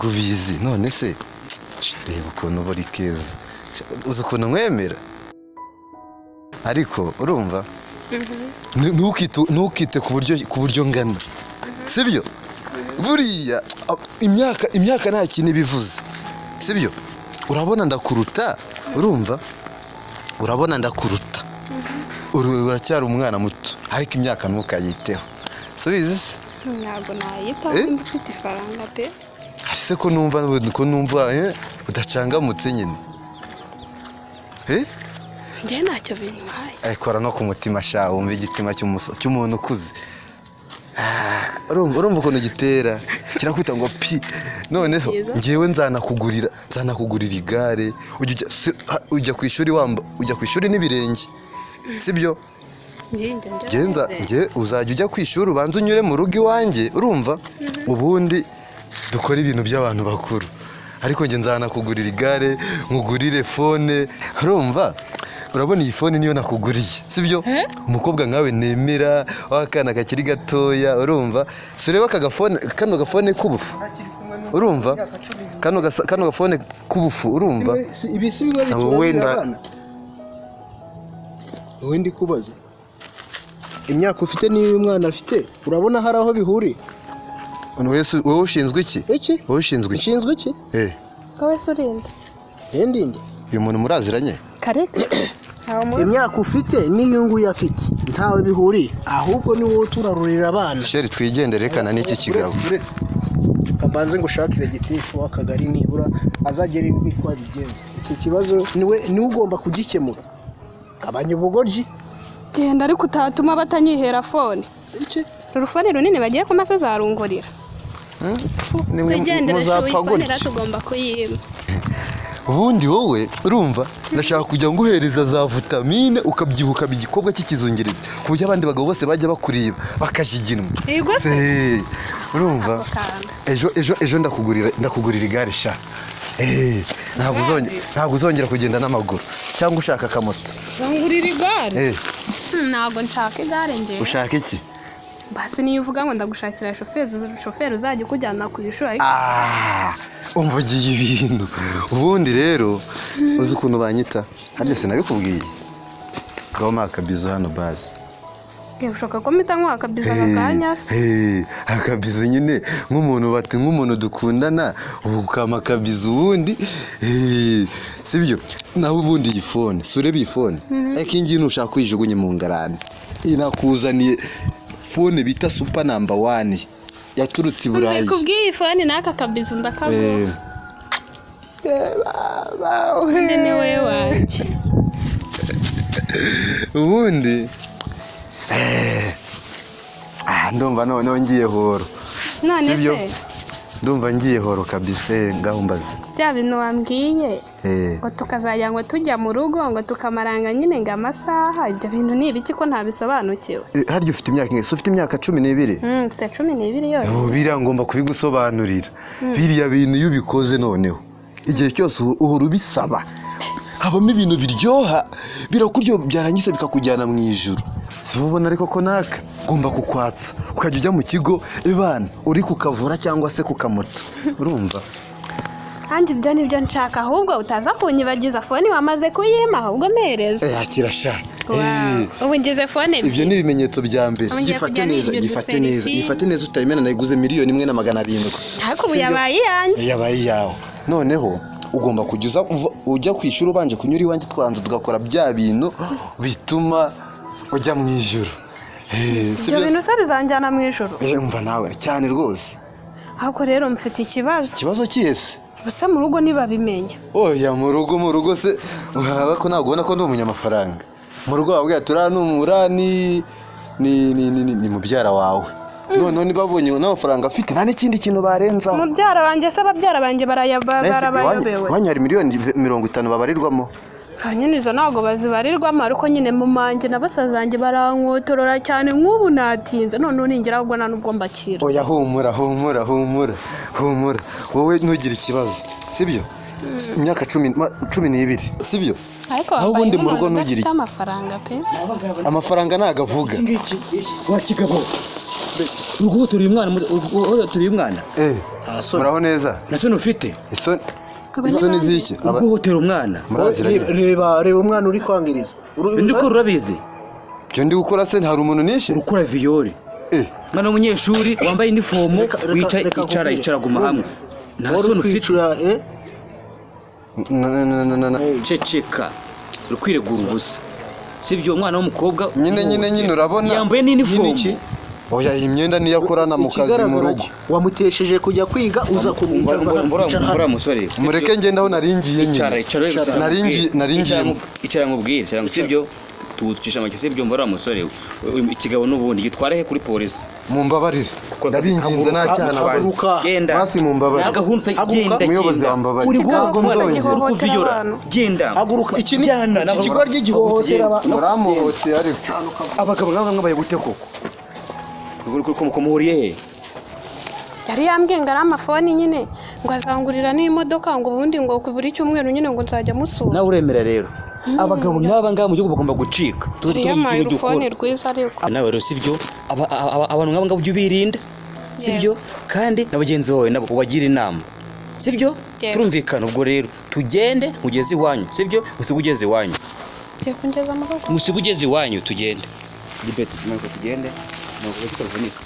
ntabwo bizi none se reba ukuntu buri keza uzi ukuntu nkwemera ariko urumva ntukite ku buryo ngana sibyo buriya imyaka nta kintu ibivuze sibyo urabona ndakuruta urumva urabona ndakuruta uracyari umwana muto ariko imyaka ntukayiteho subizi se ntabwo nayitaho mfite ifaranga pe ese ko numva udacangamutse nyine njye ntacyo bintwaye ayikora no ku mutima sha wumva igitima cy'umuntu ukuze urumva ukuntu gitera kirakwita ngo pi noneho ngewe nzanakugurira igare ujya ku ishuri n'ibirenge sibyo nge uzajya ujya ku ishuri ubanza unyure mu rugo iwanjye urumva ubundi dukora ibintu by'abantu bakuru ariko nge nzanakugurira igare nkugurire fone urumva urabona iyi fone niyo nakuguriye sibyo umukobwa nkawe nemera w'akana kakiri gatoya urumva sureba kano gafone k'ubufu urumva kano gafone k'ubufu urumva ibi si biba wenda wowe ndi kubaza imyaka ufite n'iyo umwana afite urabona hari aho bihuriye wowe ushinzwe iki wowe ushinzwe iki ushinzwe iki wowe se urinde ndinde uyu muntu muraziranye kareke imyaka ufite n'iyo nguyu afite ntawe bihuriye ahubwo ni wowe turarurira abana sheri twigendere rekana n'iki kigabo kabanze ngo ushakire gitifu w'akagari nibura azagera uko abigenza icyo kibazo niwe ugomba kugikemura kabanya ubugoryi genda ariko utatuma batanyihera fone urufone runini bagiye ku maso zarungurira twigendere fone tugomba kuyima ubundi wowe urumva ndashaka kujya nguhereza za vitamine ukabyibuka igikobwa cy'ikizungereza ku buryo abandi bagabo bose bajya bakuriba bakajiginwa urumva ejo ndakugurira igare sha ntabwo uzongera kugenda n'amaguru cyangwa ushaka akamoto ngurira igare ntabwo nshaka igare njyewe ushaka iki basi niyo uvuga ngo ndagushakira shoferi uzajya ukujyana ku ishuri umvugiye ibintu ubundi rero uzi ukuntu banyita harya sinabikubwiye ngaho mpa akabizo hano bazi ushaka ko mpita nk'uha akabizo aka kanya se akabizo nyine nk'umuntu dukundana ukama akabizo ubundi sibyo nawe ubundi iyi fone si urebe iyi fone ariko iyi ngiyi ntushaka kuyijugunye mu ngarani inakuzaniye fone bita super number 1 yaturutse i Burayi kubwiye iyi fone n'aka kabizo ndakaguha ubundi ni wowe wanjye ubundi ndumva noneho ngiye horo none se ndumva ngiye horo kabisa ngaho mbaze bya bintu wambwiye ngo tukazajya ngo tujya mu rugo ngo tukamaranga nyine ngo amasaha ibyo bintu ni ibiki ko ntabisobanukiwe harya ufite imyaka ingahe ufite imyaka 12 mfite 12 yose biriya ngomba kubigusobanurira biriya bintu iyo ubikoze noneho igihe cyose uhora ubisaba habamo ibintu biryoha birakuryo byarangiza bikakujyana mu ijuru ubona ariko ko naka ngomba kukwatsa ukajya ujya mu kigo ibana uri kukavura cyangwa se kukamoto urumva kandi ibyo nibyo nshaka ahubwo utaza kunyibagiza fone wamaze kuyima ahubwo mpereza kirasha ubu ngize fone ibyo ni ibimenyetso bya mbere gifate neza utayimena nayiguze 1,700,000 ariko ubu yabaye iyawe noneho ugomba kujya ujya kwishura ubanje kunyura iwanjye twanze tugakora bya bintu bituma ujya mu ijuru ibyo bintu se bizanjyana mu ijuru umva nawe cyane rwose ahubwo rero mfite ikibazo cyese gusa mu rugo ntibabimenya oya mu rugo se ko ntabwo ubona ko ndi umunyamafaranga mu rugo wabwiye turanumura ni mubyara wawe none nibabonye n'amafaranga afite nta n'ikindi kintu barenzaho mubyara banjye se ababyara banjye barabayobewe wanyari 50 babarirwamo nyine izo ntabwo bazibarirwamo ariko nyine mu manjye na basazanjye barankotorora cyane nk'ubu natinze none ningera ahubwo nta n'ubwo mbakira oya humura wowe ntugire ikibazo sibyo imyaka 12 sibyo aho ubundi mu rugo ntugire amafaranga pe amafaranga ntago avuga wa kigabo beti uri guhotora uyu mwana muraho neza nta soni ufite isoni z'iki uri guhotera umwana muraziranye reba umwana uri kwangiriza ndi ko urabizi ibyo ndi gukora se hari umuntu nishe urukora viyore mwana w'umunyeshuri wambaye inifomo icara guma hamwe nta soni ufite ceceka uri kwiregura ubusa sibyo umwana w'umukobwa nyine urabona yambaye n'inifomo oya iyi myenda niyo akorana mu kazi mu rugo wamutesheje kujya kwiga uza mbura musore mureke ngenda aho naringiye nyine naringiye icara nkubwire sibyo tuwucisha amake sibyo mbura musore ikigabo n'ubundi gitwara he kuri polisi mumbabarire ndabinginze nta cyana genda basi mumbabarire agahunta genda umuyobozi wambabarire uri kuviyora genda haguruka iki ni ikigo ry'igihohotera muramuhoteye ariko abagabo nk'aba baye gute koko ko muhuriye he yari yambwiye ngo ari amafoni nyine ngo azangurira n'imodoka ngo ubundi ngo buri cyumweru nyine ngo nzajya musura nawe uremera rero abagabo nk'aba ngaba mu gihugu bagomba gucika yamaye urufone rwiza ariko nawe rero sibyo abantu nk'aba ngaba ujye ubirinda sibyo kandi na bagenzi bawe nabo ubagira inama sibyo turumvikana ubwo rero tugende ugeze iwanyu sibyo usige ugeze iwanyu ngiye kungeza mu rugo usige ugeze iwanyu tugende gibete tugende nuko tutavunika